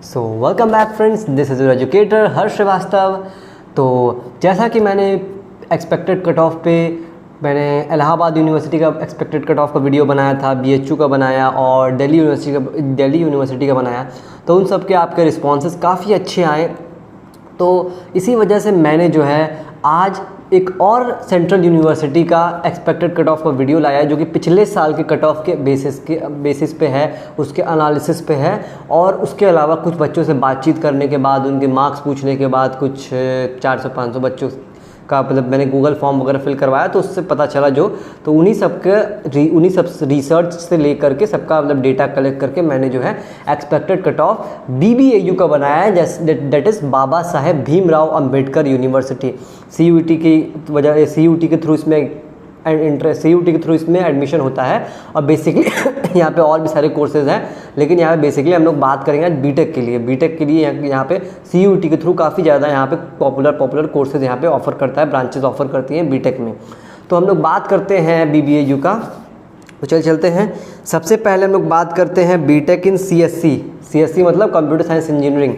So welcome back friends, this is your educator Harsh Shrivastava. तो जैसा कि मैंने एक्सपेक्टेड कट ऑफ पे मैंने इलाहाबाद यूनिवर्सिटी का एक्सपेक्टेड कट ऑफ का वीडियो बनाया था, BHU का बनाया और दिल्ली यूनिवर्सिटी का बनाया, तो उन सब के आपके रिस्पॉन्सेस काफ़ी अच्छे आए। तो इसी वजह से मैंने जो है आज एक और सेंट्रल यूनिवर्सिटी का एक्सपेक्टेड कट ऑफ का वीडियो लाया है, जो कि पिछले साल के कट ऑफ के बेसिस पे है, उसके एनालिसिस पे है। और उसके अलावा कुछ बच्चों से बातचीत करने के बाद, उनके मार्क्स पूछने के बाद, कुछ 400-500 बच्चों का मतलब मैंने गूगल फॉर्म वगैरह फिल करवाया, तो उससे पता चला तो उन्हीं सब रिसर्च से लेकर के सबका मतलब डेटा कलेक्ट करके मैंने जो है एक्सपेक्टेड कट ऑफ BBAU का बनाया है, that is Baba Saheb Bhimrao Ambedkar university. CUET के थ्रू इसमें एडमिशन होता है। और बेसिकली यहाँ पे और भी सारे कोर्सेज़ हैं, लेकिन यहाँ पे बेसिकली हम लोग बात करेंगे बीटेक के लिए यहाँ पे CUET के थ्रू काफ़ी ज़्यादा यहाँ पे पॉपुलर कोर्सेज़ यहाँ पे ऑफ़र करता है, ब्रांचेस ऑफ़र करती हैं बीटेक में। तो हम लोग बात करते हैं BBAU का, तो चलते हैं। सबसे पहले हम लोग बात करते हैं बीटेक इन CSC मतलब कंप्यूटर साइंस इंजीनियरिंग।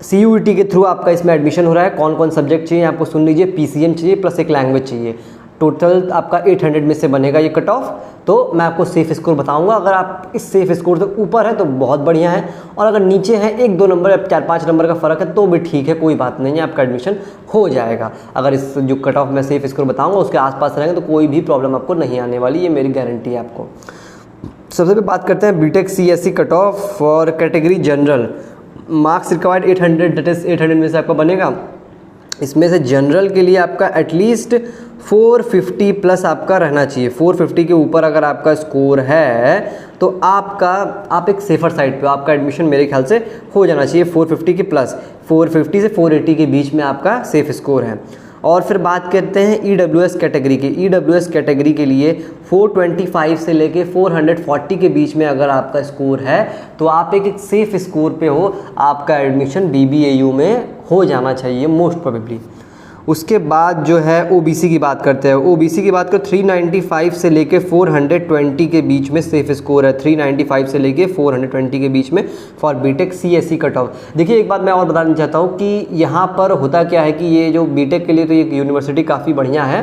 CUET के थ्रू आपका इसमें एडमिशन हो रहा है। कौन कौन सब्जेक्ट चाहिए आपको सुन लीजिए। PCM चाहिए प्लस एक लैंग्वेज चाहिए। टोटल आपका 800 में से बनेगा ये कट ऑफ। तो मैं आपको सेफ़ स्कोर बताऊंगा। अगर आप इस सेफ़ स्कोर से ऊपर है तो बहुत बढ़िया है, और अगर नीचे है 1-2 नंबर या 4-5 नंबर का फ़र्क है तो भी ठीक है, कोई बात नहीं है, आपका एडमिशन हो जाएगा। अगर इस जो कट ऑफ मैं सेफ़ स्कोर बताऊंगा उसके आसपास रहेंगे तो कोई भी प्रॉब्लम आपको नहीं आने वाली, ये मेरी गारंटी है आपको। सबसे पहले बात करते हैं BTech CSC cut off for category general. Marks required 800, that is 800 में से आपका बनेगा। इसमें से जनरल के लिए आपका एटलीस्ट 450 प्लस आपका रहना चाहिए। 450 के ऊपर अगर आपका स्कोर है तो आप एक सेफ़र साइड पे, आपका एडमिशन मेरे ख्याल से हो जाना चाहिए 450 के प्लस। 450 से 480 के बीच में आपका सेफ़ स्कोर है। और फिर बात करते हैं EWS कैटेगरी की। EWS कैटेगरी के लिए 425 से लेके 440 के बीच में अगर आपका स्कोर है तो आप एक सेफ़ स्कोर पे हो, आपका एडमिशन BBAU में हो जाना चाहिए मोस्ट प्रोबेबली। उसके बाद जो है OBC की बात करते हैं। OBC की बात करें 395 से लेके 420 के बीच में सेफ स्कोर है। 395 से लेके 420 के बीच में for BTech CSC cut off. देखिए एक बात मैं और बताना चाहता हूँ कि यहाँ पर होता क्या है कि ये जो बीटेक के लिए तो ये यूनिवर्सिटी काफ़ी बढ़िया है,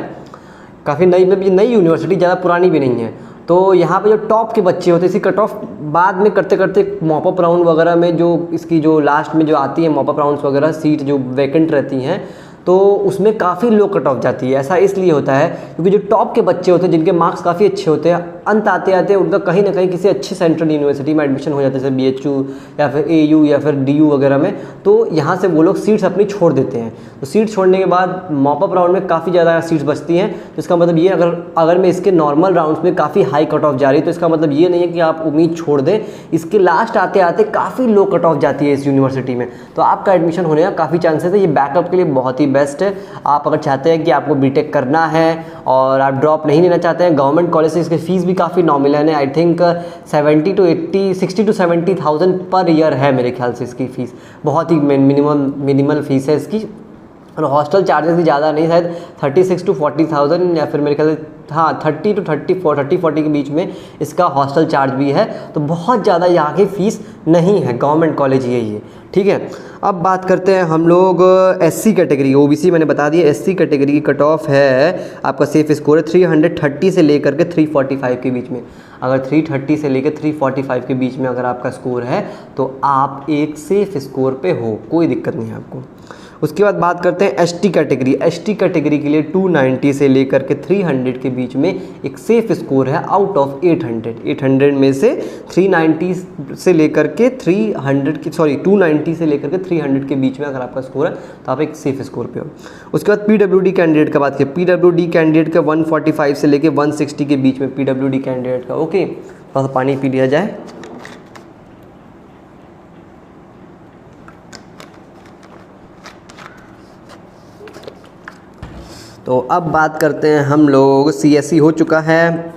काफ़ी नई यूनिवर्सिटी, ज़्यादा पुरानी भी नहीं है। तो यहाँ पे जो टॉप के बच्चे होते हैं इसी कट ऑफ बाद में करते करते मॉपअप राउंड वगैरह में जो इसकी जो लास्ट में जो आती है मॉपअप राउंड्स वगैरह, सीट जो वैकेंट रहती हैं तो उसमें काफ़ी लो कट ऑफ जाती है। ऐसा इसलिए होता है क्योंकि जो टॉप के बच्चे होते हैं जिनके मार्क्स काफ़ी अच्छे होते हैं, अंत आते आते उनका कहीं ना कहीं किसी अच्छी सेंट्रल यूनिवर्सिटी में एडमिशन हो जाता है, जैसे BHU या फिर AU या फिर DU वगैरह में। तो यहाँ से वो लोग सीट्स अपनी छोड़ देते हैं। तो सीट छोड़ने के बाद मॉपअप राउंड में काफ़ी ज़्यादा सीट्स बचती हैं। तो इसका मतलब ये अगर मैं इसके नॉर्मल राउंड्स में काफ़ी हाई कट ऑफ जा रही है तो इसका मतलब ये नहीं है कि आप उम्मीद छोड़ दें। इसके लास्ट आते आते काफ़ी लो कट ऑफ जाती है इस यूनिवर्सिटी में, तो आपका एडमिशन होने का काफ़ी चांसेस है। ये बैकअप के लिए बहुत ही बेस्ट है। आप अगर चाहते हैं कि आपको बीटेक करना है और आप ड्रॉप नहीं लेना चाहते हैं, गवर्नमेंट कॉलेज से इसकी फ़ीस भी काफ़ी नॉमिनल है। I think 60 to 70,000 per year है मेरे ख्याल से इसकी फ़ीस। बहुत ही मिनिमल फ़ीस है इसकी। और हॉस्टल चार्जेस भी ज़्यादा नहीं, शायद 36 to 40,000 या फिर मेरे ख्याल से 30 to 40 के बीच में इसका हॉस्टल चार्ज भी है। तो बहुत ज़्यादा यहाँ की फ़ीस नहीं है, गवर्नमेंट कॉलेज यही है। ठीक है, अब बात करते हैं हम लोग SC कैटेगरी। OBC मैंने बता दिया। SC कैटेगरी की कट ऑफ है, आपका सेफ स्कोर है 330 से लेकर के 345 के बीच में। अगर 330 से लेकर 345 के बीच में अगर आपका स्कोर है तो आप एक सेफ स्कोर पे हो, कोई दिक्कत नहीं है आपको। उसके बाद बात करते हैं ST कैटेगरी। ST कैटेगरी के लिए 290 से लेकर के 300 के बीच में एक सेफ स्कोर है आउट ऑफ 800। 800 में से 390 से लेकर के 290 से लेकर के 300 के बीच में अगर आपका स्कोर है तो आप एक सेफ स्कोर पे हो। उसके बाद PWD कैंडिडेट का बात करें। PWD कैंडिडेट का 145 से लेकर 160 के बीच में PWD कैंडिडेट का। ओके, थोड़ा सा पानी पी लिया जाए। तो अब बात करते हैं हम लोग, CSC हो चुका है।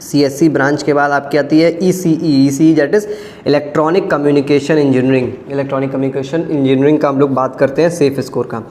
CSC ब्रांच के बाद आपकी आती है ECE that is electronic communication engineering. Electronic communication engineering का हम लोग बात करते हैं सेफ स्कोर का।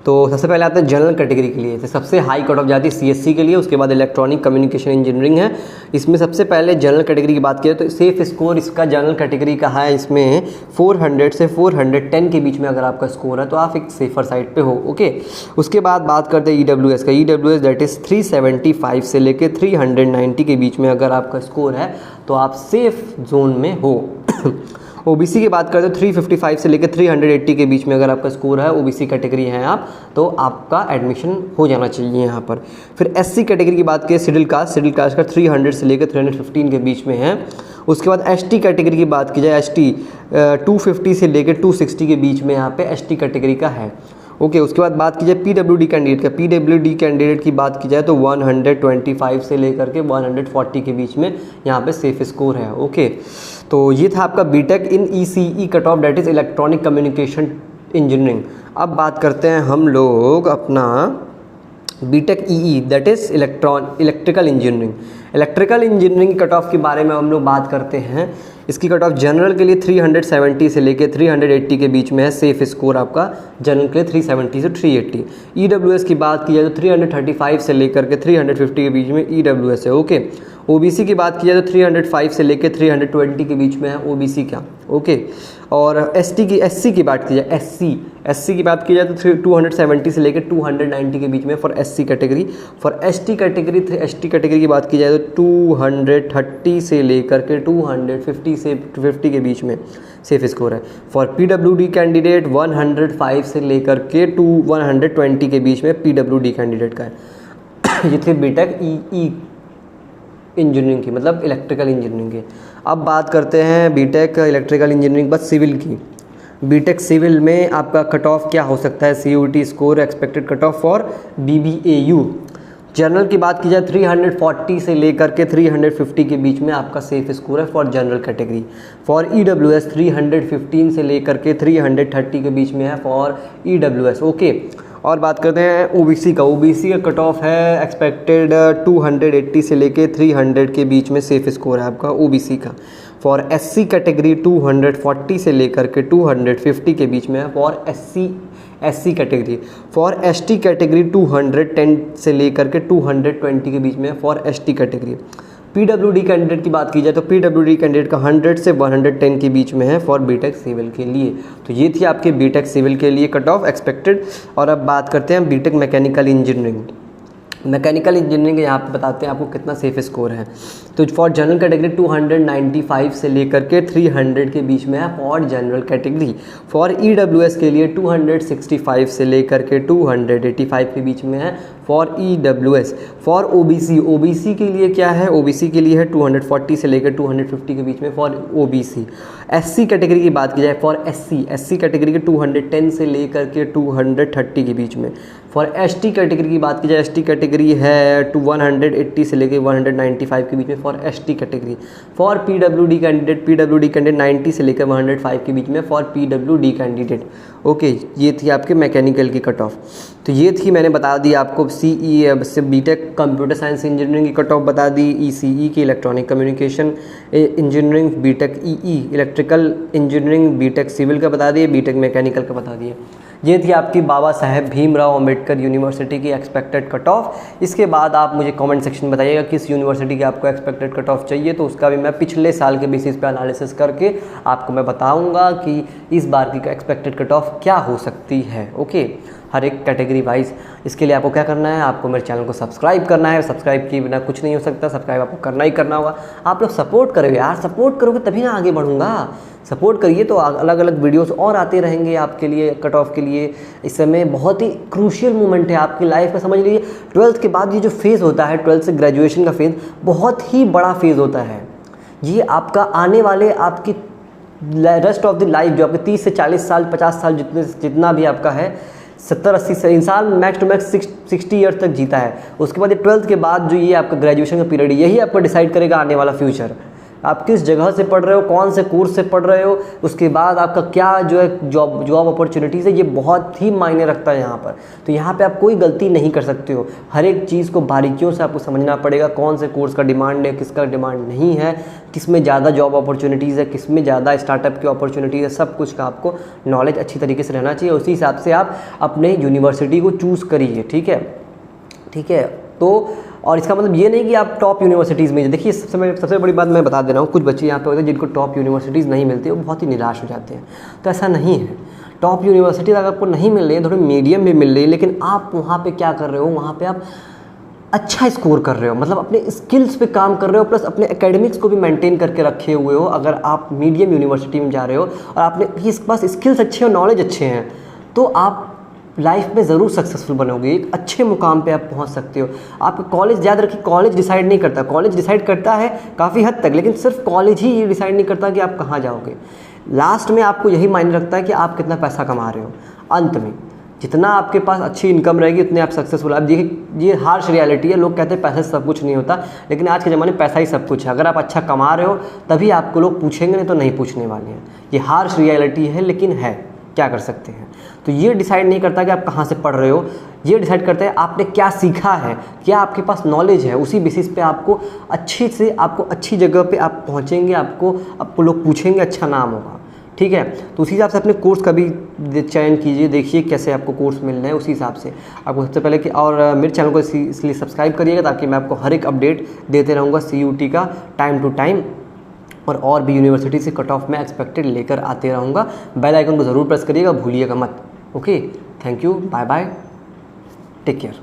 तो सबसे पहले आते हैं जनरल कैटेगरी के लिए। तो सबसे हाई कट ऑफ जाती है सीएससी के लिए, उसके बाद इलेक्ट्रॉनिक कम्युनिकेशन इंजीनियरिंग है। इसमें सबसे पहले जनरल कैटेगरी की बात किया तो सेफ स्कोर इसका जनरल कैटेगरी का है, इसमें 400 से 410 के बीच में अगर आपका स्कोर है तो आप एक सेफर साइड पे हो। ओके, उसके बाद बात करते हैं ईडब्ल्यूएस का। ईडब्ल्यूएस दैट इज़ 375 से लेके 390 के बीच में अगर आपका स्कोर है तो आप सेफ जोन में हो। ओबीसी की बात करते हैं 355 से लेकर 380 के बीच में अगर आपका स्कोर है, ओबीसी कैटेगरी है आप, तो आपका एडमिशन हो जाना चाहिए यहाँ पर। फिर एससी कैटेगरी की बात करें, शेड्यूल कास्ट का 300 से लेकर 315 के बीच में है। उसके बाद एसटी कैटेगरी की बात की जाए, एसटी 250 से लेकर 260 के बीच में यहाँ पे एसटी कैटेगरी का है। ओके, उसके बाद बात की जाए पीडब्ल्यूडी कैंडिडेट का। पीडब्ल्यूडी कैंडिडेट की बात की जाए तो 125 से लेकर के 140 के बीच में यहाँ पे सेफ स्कोर है। ओके, तो ये था आपका BTech in ECE cut off that is electronic communication engineering. अब बात करते हैं हम लोग अपना BTech EE that is electrical engineering. Electrical engineering cut off के बारे में हम लोग बात करते हैं। इसकी कट ऑफ जनरल के लिए 370 से लेके 380 के बीच में है, सेफ स्कोर आपका जनरल के लिए 370 से 380। ईडब्ल्यूएस की बात की जाए तो 335 से लेकर के 350 के बीच में ईडब्ल्यूएस है। ओके, ओबीसी की बात की जाए तो 305 से लेकर 320 के बीच में है ओबीसी का। ओके, और एससी की बात की जाए, एससी की बात की जाए तो 270 से लेकर 290 के बीच में for SC category. For ST category की बात की जाए तो 230 से लेकर के 250 से 250 के बीच में सेफ स्कोर है। फॉर पीडब्ल्यूडी कैंडिडेट 105 से लेकर के 120 के बीच में पीडब्ल्यूडी कैंडिडेट का है। ये थे बीटेक ई इंजीनियरिंग की, मतलब इलेक्ट्रिकल इंजीनियरिंग की। अब बात करते हैं बीटेक इलेक्ट्रिकल इंजीनियरिंग बस सिविल की। बीटेक सिविल में आपका कट ऑफ क्या हो सकता है, CUET score expected cut off for BBAU. General की बात की जाए 340 से लेकर के 350 के बीच में आपका सेफ स्कोर है for general category. For EWS 315 से लेकर के 330 के बीच में है फॉर ईडब्ल्यूएस। ओके, और बात करते हैं ओबीसी का। ओबीसी का कट ऑफ है एक्सपेक्टेड 280 से लेके 300 के बीच में सेफ स्कोर है आपका ओबीसी का। फॉर एससी कैटेगरी 240 से लेकर के 250 के बीच में है for SC category. For ST category 210 से लेकर के 220 के बीच में है for ST category. PWD candidate की बात की जाए तो पीडब्ल्यूडी कैंडिडेट का 100 से 110 के बीच में है फॉर बीटेक सिविल के लिए। तो ये थी आपके बीटेक सिविल के लिए कट ऑफ एक्सपेक्टेड। और अब बात करते हैं BTech mechanical engineering. Mechanical engineering यहाँ पे बताते हैं आपको कितना सेफ स्कोर है। तो फॉर जनरल कैटेगरी 295 से लेकर के 300 के बीच में है for general category. For EWS के लिए 265 से लेकर के 285 के बीच में है फॉर ईडब्ल्यूएस। फॉर ओबीसी के लिए क्या है, ओबीसी के लिए है 240 से लेकर 250 के बीच में फॉर ओबीसी। एससी कैटेगरी की बात की जाए फॉर एससी कैटेगरी के 210 से लेकर के 230 के बीच में। फॉर एसटी कैटेगरी की बात की जाए, एसटी कैटेगरी है 180 से लेकर 195 के बीच में for ST category. For PWD candidate 90 से लेकर 105 के बीच में फॉर पीडब्ल्यूडी कैंडिडेट। ओके, ये थी आपके मैकेनिकल की कट ऑफ। तो ये थी, मैंने बता दी आपको से बीटेक कंप्यूटर साइंस इंजीनियरिंग की कट ऑफ बता दी, ईसीई की electronic communication engineering, BTech EE electrical engineering, BTech civil का बता दिए, बीटेक मैकेनिकल का बता दिए। ये थी आपकी बाबा साहेब भीमराव अंबेडकर यूनिवर्सिटी की एक्सपेक्टेड कट ऑफ। इसके बाद आप मुझे कमेंट सेक्शन में बताइएगा किस यूनिवर्सिटी की आपको एक्सपेक्टेड कट ऑफ चाहिए, तो उसका भी मैं पिछले साल के बेसिस पे एनालिसिस करके आपको मैं बताऊंगा कि इस बार की एक्सपेक्टेड कट ऑफ क्या हो सकती है। ओके, हर एक कैटेगरी वाइज। इसके लिए आपको क्या करना है, आपको मेरे चैनल को सब्सक्राइब करना है। सब्सक्राइब किए बिना कुछ नहीं हो सकता, सब्सक्राइब आपको करना ही करना होगा। आप लोग सपोर्ट करोगे यार, सपोर्ट करोगे तभी ना आगे बढ़ूंगा। सपोर्ट करिए तो अलग अलग वीडियोस और आते रहेंगे आपके लिए कट ऑफ के लिए। इस समय बहुत ही क्रूशियल मोमेंट है आपकी लाइफ का, समझ लीजिए 12th के बाद ये जो फेज़ होता है, 12th से ग्रेजुएशन का फेज़ बहुत ही बड़ा फेज़ होता है। ये आपका आने वाले आपकी रेस्ट ऑफ द लाइफ, जो आपके 30 से 40 साल 50 साल जितना भी आपका है, 70-80 से इंसान मैक्स टू मैक्स 60 ईयर्स तक जीता है। उसके बाद ये 12th के बाद जो ये आपका ग्रेजुएशन का पीरियड है, यही आपको डिसाइड करेगा आने वाला फ्यूचर। आप किस जगह से पढ़ रहे हो, कौन से कोर्स से पढ़ रहे हो, उसके बाद आपका क्या जो है जॉब अपॉर्चुनिटीज़ है, ये बहुत ही मायने रखता है यहाँ पर। तो यहाँ पे आप कोई गलती नहीं कर सकते हो, हर एक चीज़ को बारीकियों से आपको समझना पड़ेगा, कौन से कोर्स का डिमांड है, किसका डिमांड नहीं है, किस में ज़्यादा जॉब अपॉर्चुनिटीज़ है, किस में ज़्यादा स्टार्टअप की अपॉर्चुनिटीज़ है, सब कुछ का आपको नॉलेज अच्छी तरीके से रहना चाहिए। उसी हिसाब से आप अपने यूनिवर्सिटी को चूज़ करिए, ठीक है, ठीक है। तो और इसका मतलब ये नहीं कि आप टॉप यूनिवर्सिटीज़ में, देखिए सबसे बड़ी बात मैं बता दे रहा हूँ, कुछ बच्चे यहाँ पे होते हैं जिनको टॉप यूनिवर्सिटीज़ नहीं मिलती, वो बहुत ही निराश हो जाते हैं। तो ऐसा नहीं है, टॉप यूनिवर्सिटीज़ अगर आपको नहीं मिल रही है, थोड़ी मीडियम भी मिल रही है, लेकिन आप वहाँ पे क्या कर रहे हो, वहाँ पे आप अच्छा स्कोर कर रहे हो, मतलब अपने स्किल्स पे काम कर रहे हो, प्लस अपने एकेडमिक्स को भी मेंटेन करके रखे हुए हो। अगर आप मीडियम यूनिवर्सिटी में जा रहे हो और आपने इसके पास स्किल्स अच्छे और नॉलेज अच्छे हैं, तो आप लाइफ में ज़रूर सक्सेसफुल बनोगे, एक अच्छे मुकाम पे आप पहुंच सकते हो। आपका कॉलेज, याद रखिए, कॉलेज डिसाइड नहीं करता, कॉलेज डिसाइड करता है काफ़ी हद तक, लेकिन सिर्फ कॉलेज ही ये डिसाइड नहीं करता कि आप कहाँ जाओगे। लास्ट में आपको यही मायने रखता है कि आप कितना पैसा कमा रहे हो। अंत में जितना आपके पास अच्छी इनकम रहेगी उतने आप सक्सेसफुल। आप देखिए, ये हार्श रियलिटी है, लोग कहते हैं पैसे से सब कुछ नहीं होता, लेकिन आज के ज़माने में पैसा ही सब कुछ है। अगर आप अच्छा कमा रहे हो तभी आपको लोग पूछेंगे, नहीं तो नहीं पूछने वाले हैं। ये हार्श रियलिटी है, लेकिन है, क्या कर सकते हैं। तो ये डिसाइड नहीं करता कि आप कहाँ से पढ़ रहे हो, ये डिसाइड करता है आपने क्या सीखा है, क्या आपके पास नॉलेज है। उसी बेसिस पे आपको अच्छी जगह पे आप पहुँचेंगे, आपको लोग पूछेंगे, अच्छा नाम होगा, ठीक है। तो उसी हिसाब से अपने कोर्स का भी चयन कीजिए, देखिए कैसे आपको कोर्स मिल रहे हैं, उसी हिसाब से आपको सबसे पहले कि, और मेरे चैनल को इसलिए सब्सक्राइब करिएगा ताकि मैं आपको हर एक अपडेट देते रहूँगा CUT का टाइम टू टाइम, और भी यूनिवर्सिटी से कट ऑफ में एक्सपेक्टेड लेकर आते रहूँगा। बेल आइकन को ज़रूर प्रेस करिएगा, भूलिएगा मत। Okay, thank you, bye bye, take care.